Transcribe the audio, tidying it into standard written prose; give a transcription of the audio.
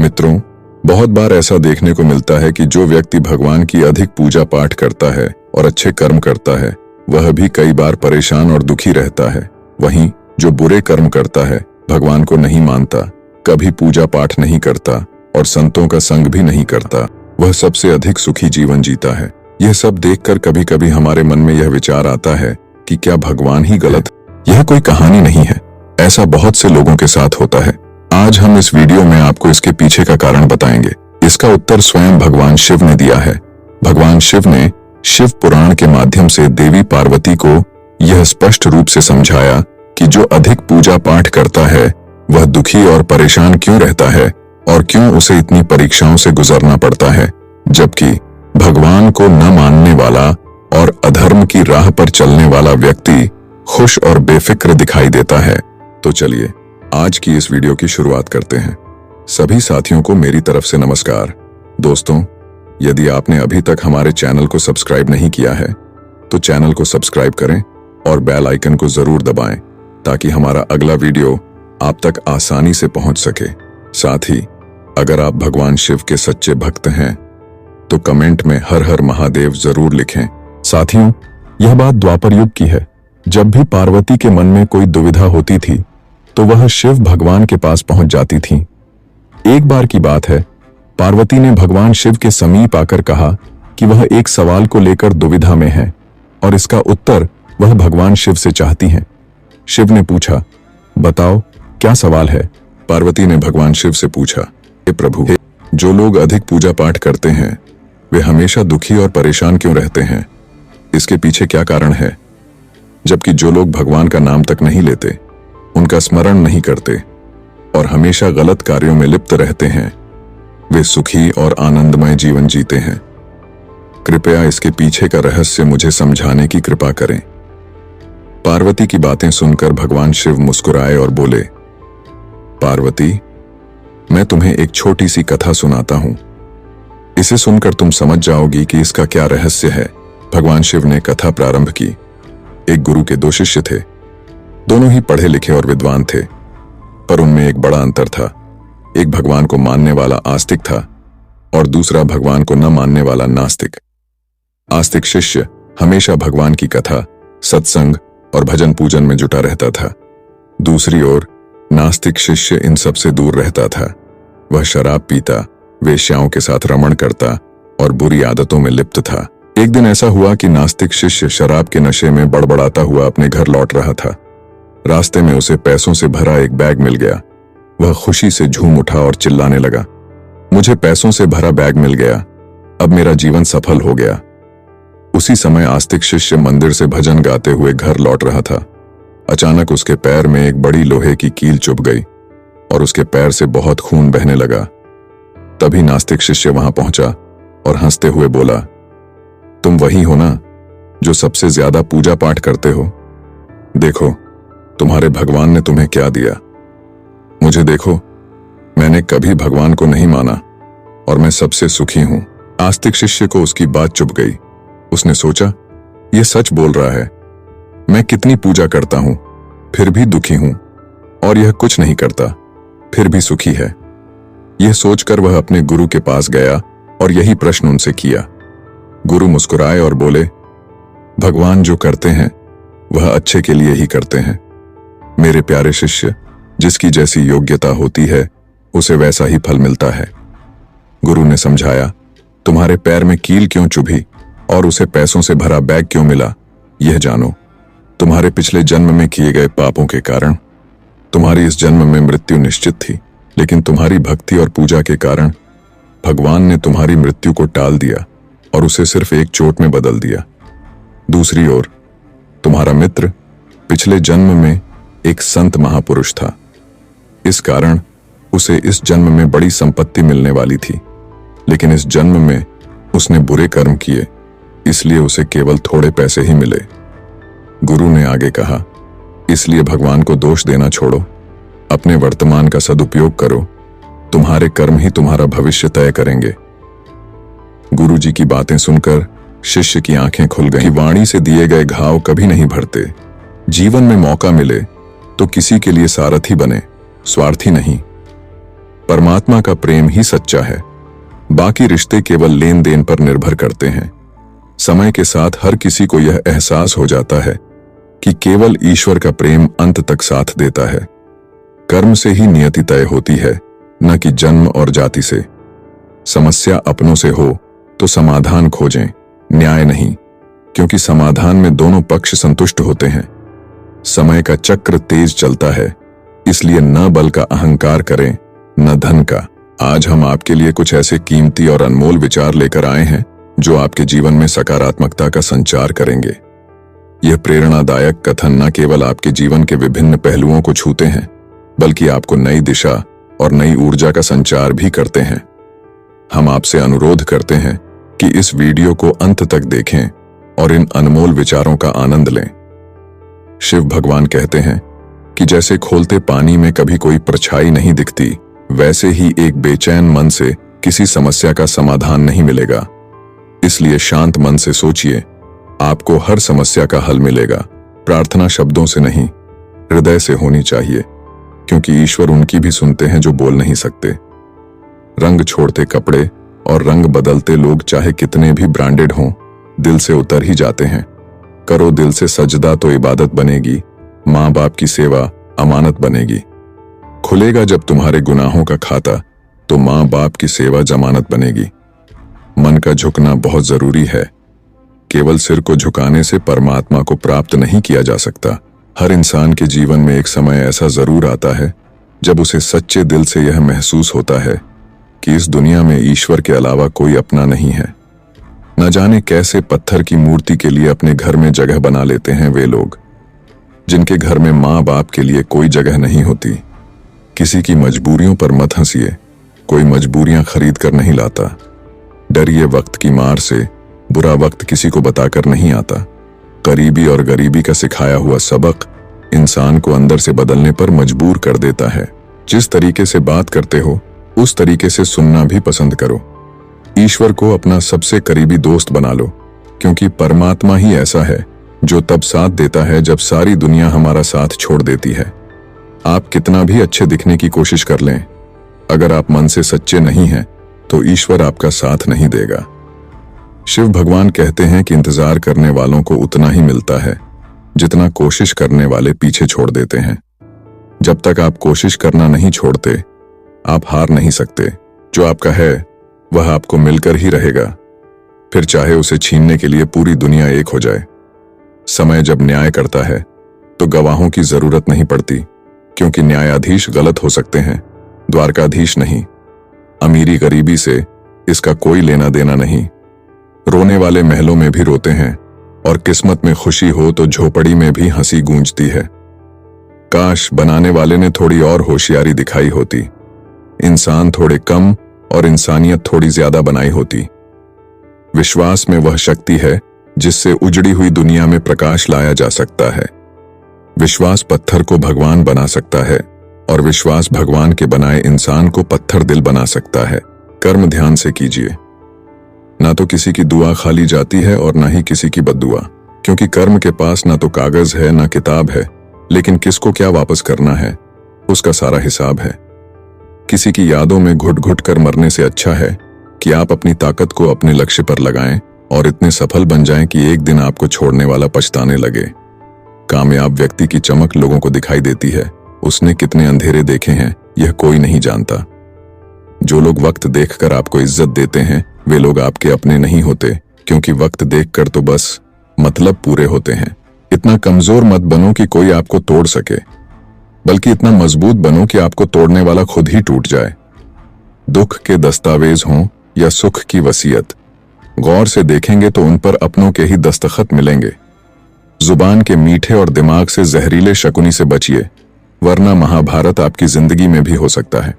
मित्रों, बहुत बार ऐसा देखने को मिलता है कि जो व्यक्ति भगवान की अधिक पूजा पाठ करता है और अच्छे कर्म करता है, वह भी कई बार परेशान और दुखी रहता है। वहीं जो बुरे कर्म करता है, भगवान को नहीं मानता, कभी पूजा पाठ नहीं करता और संतों का संग भी नहीं करता, वह सबसे अधिक सुखी जीवन जीता है। यह सब देखकर कभी कभी हमारे मन में यह विचार आता है कि क्या भगवान ही गलत? यह कोई कहानी नहीं है, ऐसा बहुत से लोगों के साथ होता है। आज हम इस वीडियो में आपको इसके पीछे का कारण बताएंगे। इसका उत्तर स्वयं भगवान शिव ने दिया है। भगवान शिव ने शिव पुराण के माध्यम से देवी पार्वती को यह स्पष्ट रूप से समझाया कि जो अधिक पूजा पाठ करता है वह दुखी और परेशान क्यों रहता है और क्यों उसे इतनी परीक्षाओं से गुजरना पड़ता है, जबकि भगवान को न मानने वाला और अधर्म की राह पर चलने वाला व्यक्ति खुश और बेफिक्र दिखाई देता है। तो चलिए आज की इस वीडियो की शुरुआत करते हैं। सभी साथियों को मेरी तरफ से नमस्कार। दोस्तों, यदि आपने अभी तक हमारे चैनल को सब्सक्राइब नहीं किया है तो चैनल को सब्सक्राइब करें और बेल आइकन को जरूर दबाएं ताकि हमारा अगला वीडियो आप तक आसानी से पहुंच सके। साथ ही अगर आप भगवान शिव के सच्चे भक्त हैं तो कमेंट में हर हर महादेव जरूर लिखें। साथियों, यह बात द्वापर युग की है। जब भी पार्वती के मन में कोई दुविधा होती थी तो वह शिव भगवान के पास पहुंच जाती थी। एक बार की बात है, पार्वती ने भगवान शिव के समीप आकर कहा कि वह एक सवाल को लेकर दुविधा में है और इसका उत्तर वह भगवान शिव से चाहती हैं। शिव ने पूछा, बताओ क्या सवाल है? पार्वती ने भगवान शिव से पूछा, हे प्रभु, जो लोग अधिक पूजा पाठ करते हैं वे हमेशा दुखी और परेशान क्यों रहते हैं? इसके पीछे क्या कारण है? जबकि जो लोग भगवान का नाम तक नहीं लेते, उनका स्मरण नहीं करते और हमेशा गलत कार्यों में लिप्त रहते हैं, वे सुखी और आनंदमय जीवन जीते हैं। कृपया इसके पीछे का रहस्य मुझे समझाने की कृपा करें। पार्वती की बातें सुनकर भगवान शिव मुस्कुराए और बोले, पार्वती, मैं तुम्हें एक छोटी सी कथा सुनाता हूं। इसे सुनकर तुम समझ जाओगी कि इसका क्या रहस्य है। भगवान शिव ने कथा प्रारंभ की। एक गुरु के दो शिष्य थे। दोनों ही पढ़े लिखे और विद्वान थे, पर उनमें एक बड़ा अंतर था। एक भगवान को मानने वाला आस्तिक था और दूसरा भगवान को न मानने वाला नास्तिक। आस्तिक शिष्य हमेशा भगवान की कथा, सत्संग और भजन पूजन में जुटा रहता था। दूसरी ओर नास्तिक शिष्य इन सब से दूर रहता था। वह शराब पीता, वेश्याओं के साथ रमण करता और बुरी आदतों में लिप्त था। एक दिन ऐसा हुआ कि नास्तिक शिष्य शराब के नशे में बड़बड़ाता हुआ अपने घर लौट रहा था। रास्ते में उसे पैसों से भरा एक बैग मिल गया। वह खुशी से झूम उठा और चिल्लाने लगा, मुझे पैसों से भरा बैग मिल गया, अब मेरा जीवन सफल हो गया। उसी समय आस्तिक शिष्य मंदिर से भजन गाते हुए घर लौट रहा था। अचानक उसके पैर में एक बड़ी लोहे की कील चुभ गई और उसके पैर से बहुत खून बहने लगा। तभी नास्तिक शिष्य वहां पहुंचा और हंसते हुए बोला, तुम वही हो ना जो सबसे ज्यादा पूजा पाठ करते हो? देखो तुम्हारे भगवान ने तुम्हें क्या दिया। मुझे देखो, मैंने कभी भगवान को नहीं माना और मैं सबसे सुखी हूं। आस्तिक शिष्य को उसकी बात चुभ गई। उसने सोचा, यह सच बोल रहा है। मैं कितनी पूजा करता हूं फिर भी दुखी हूं और यह कुछ नहीं करता फिर भी सुखी है। यह सोचकर वह अपने गुरु के पास गया और यही प्रश्न उनसे किया। गुरु मुस्कुराए और बोले, भगवान जो करते हैं वह अच्छे के लिए ही करते हैं। मेरे प्यारे शिष्य, जिसकी जैसी योग्यता होती है उसे वैसा ही फल मिलता है। गुरु ने समझाया, तुम्हारे पैर में कील क्यों चुभी और उसे पैसों से भरा बैग क्यों मिला, यह जानो। तुम्हारे पिछले जन्म में किए गए पापों के कारण तुम्हारी इस जन्म में मृत्यु निश्चित थी, लेकिन तुम्हारी भक्ति और पूजा के कारण भगवान ने तुम्हारी मृत्यु को टाल दिया और उसे सिर्फ एक चोट में बदल दिया। दूसरी ओर तुम्हारा मित्र पिछले जन्म में एक संत महापुरुष था। इस कारण उसे इस जन्म में बड़ी संपत्ति मिलने वाली थी, लेकिन इस जन्म में उसने बुरे कर्म किए, इसलिए उसे केवल थोड़े पैसे ही मिले। गुरु ने आगे कहा, इसलिए भगवान को दोष देना छोड़ो, अपने वर्तमान का सदुपयोग करो। तुम्हारे कर्म ही तुम्हारा भविष्य तय करेंगे। गुरु जी की बातें सुनकर शिष्य की आंखें खुल गईं। वाणी से दिए गए घाव कभी नहीं भरते। जीवन में मौका मिले तो किसी के लिए सारथी बने, स्वार्थी नहीं। परमात्मा का प्रेम ही सच्चा है। बाकी रिश्ते केवल लेन देन पर निर्भर करते हैं। समय के साथ हर किसी को यह एहसास हो जाता है कि केवल ईश्वर का प्रेम अंत तक साथ देता है। कर्म से ही नियति तय होती है, न कि जन्म और जाति से। समस्या अपनों से हो तो समाधान खोजें, न्याय नहीं, क्योंकि समाधान में दोनों पक्ष संतुष्ट होते हैं। समय का चक्र तेज चलता है, इसलिए न बल का अहंकार करें न धन का। आज हम आपके लिए कुछ ऐसे कीमती और अनमोल विचार लेकर आए हैं जो आपके जीवन में सकारात्मकता का संचार करेंगे। यह प्रेरणादायक कथन न केवल आपके जीवन के विभिन्न पहलुओं को छूते हैं, बल्कि आपको नई दिशा और नई ऊर्जा का संचार भी करते हैं। हम आपसे अनुरोध करते हैं कि इस वीडियो को अंत तक देखें और इन अनमोल विचारों का आनंद लें। शिव भगवान कहते हैं कि जैसे खोलते पानी में कभी कोई परछाई नहीं दिखती, वैसे ही एक बेचैन मन से किसी समस्या का समाधान नहीं मिलेगा। इसलिए शांत मन से सोचिए, आपको हर समस्या का हल मिलेगा। प्रार्थना शब्दों से नहीं, हृदय से होनी चाहिए, क्योंकि ईश्वर उनकी भी सुनते हैं जो बोल नहीं सकते। रंग छोड़ते कपड़े और रंग बदलते लोग चाहे कितने भी ब्रांडेड हों, दिल से उतर ही जाते हैं। करो दिल से सजदा तो इबादत बनेगी, माँ बाप की सेवा अमानत बनेगी। खुलेगा जब तुम्हारे गुनाहों का खाता, तो माँ बाप की सेवा जमानत बनेगी। मन का झुकना बहुत जरूरी है। केवल सिर को झुकाने से परमात्मा को प्राप्त नहीं किया जा सकता। हर इंसान के जीवन में एक समय ऐसा जरूर आता है जब उसे सच्चे दिल से यह महसूस होता है कि इस दुनिया में ईश्वर के अलावा कोई अपना नहीं है। न जाने कैसे पत्थर की मूर्ति के लिए अपने घर में जगह बना लेते हैं वे लोग, जिनके घर में माँ बाप के लिए कोई जगह नहीं होती। किसी की मजबूरियों पर मत हंसिए, कोई मजबूरियां खरीद कर नहीं लाता। डरिए वक्त की मार से, बुरा वक्त किसी को बताकर नहीं आता। करीबी और गरीबी का सिखाया हुआ सबक इंसान को अंदर से बदलने पर मजबूर कर देता है। जिस तरीके से बात करते हो, उस तरीके से सुनना भी पसंद करो। ईश्वर को अपना सबसे करीबी दोस्त बना लो, क्योंकि परमात्मा ही ऐसा है जो तब साथ देता है जब सारी दुनिया हमारा साथ छोड़ देती है। आप कितना भी अच्छे दिखने की कोशिश कर लें, अगर आप मन से सच्चे नहीं हैं, तो ईश्वर आपका साथ नहीं देगा। शिव भगवान कहते हैं कि इंतजार करने वालों को उतना ही मिलता है जितना कोशिश करने वाले पीछे छोड़ देते हैं। जब तक आप कोशिश करना नहीं छोड़ते, आप हार नहीं सकते। जो आपका है वह आपको मिलकर ही रहेगा, फिर चाहे उसे छीनने के लिए पूरी दुनिया एक हो जाए। समय जब न्याय करता है तो गवाहों की जरूरत नहीं पड़ती, क्योंकि न्यायाधीश गलत हो सकते हैं, द्वारकाधीश नहीं। अमीरी गरीबी से इसका कोई लेना देना नहीं। रोने वाले महलों में भी रोते हैं, और किस्मत में खुशी हो तो झोपड़ी में भी हंसी गूंजती है। काश बनाने वाले ने थोड़ी और होशियारी दिखाई होती, इंसान थोड़े कम और इंसानियत थोड़ी ज्यादा बनाई होती। विश्वास में वह शक्ति है जिससे उजड़ी हुई दुनिया में प्रकाश लाया जा सकता है। विश्वास पत्थर को भगवान बना सकता है, और विश्वास भगवान के बनाए इंसान को पत्थर दिल बना सकता है। कर्म ध्यान से कीजिए। ना तो किसी की दुआ खाली जाती है और ना ही किसी की बद्दुआ, क्योंकि कर्म के पास ना तो कागज है ना किताब है, लेकिन किसको क्या वापस करना है उसका सारा हिसाब है। किसी की यादों में घुट घुट कर मरने से अच्छा है कि आप अपनी ताकत को अपने लक्ष्य पर लगाएं और इतने सफल बन जाएं कि एक दिन आपको छोड़ने वाला पछताने लगे। कामयाब व्यक्ति की चमक लोगों को दिखाई देती है, उसने कितने अंधेरे देखे हैं यह कोई नहीं जानता। जो लोग वक्त देखकर आपको इज्जत देते हैं, वे लोग आपके अपने नहीं होते, क्योंकि वक्त देखकर तो बस मतलब पूरे होते हैं। इतना कमजोर मत बनो कि कोई आपको तोड़ सके, बल्कि इतना मजबूत बनो कि आपको तोड़ने वाला खुद ही टूट जाए। दुख के दस्तावेज हों या सुख की वसीयत, गौर से देखेंगे तो उन पर अपनों के ही दस्तखत मिलेंगे। जुबान के मीठे और दिमाग से जहरीले शकुनी से बचिए, वरना महाभारत आपकी जिंदगी में भी हो सकता है।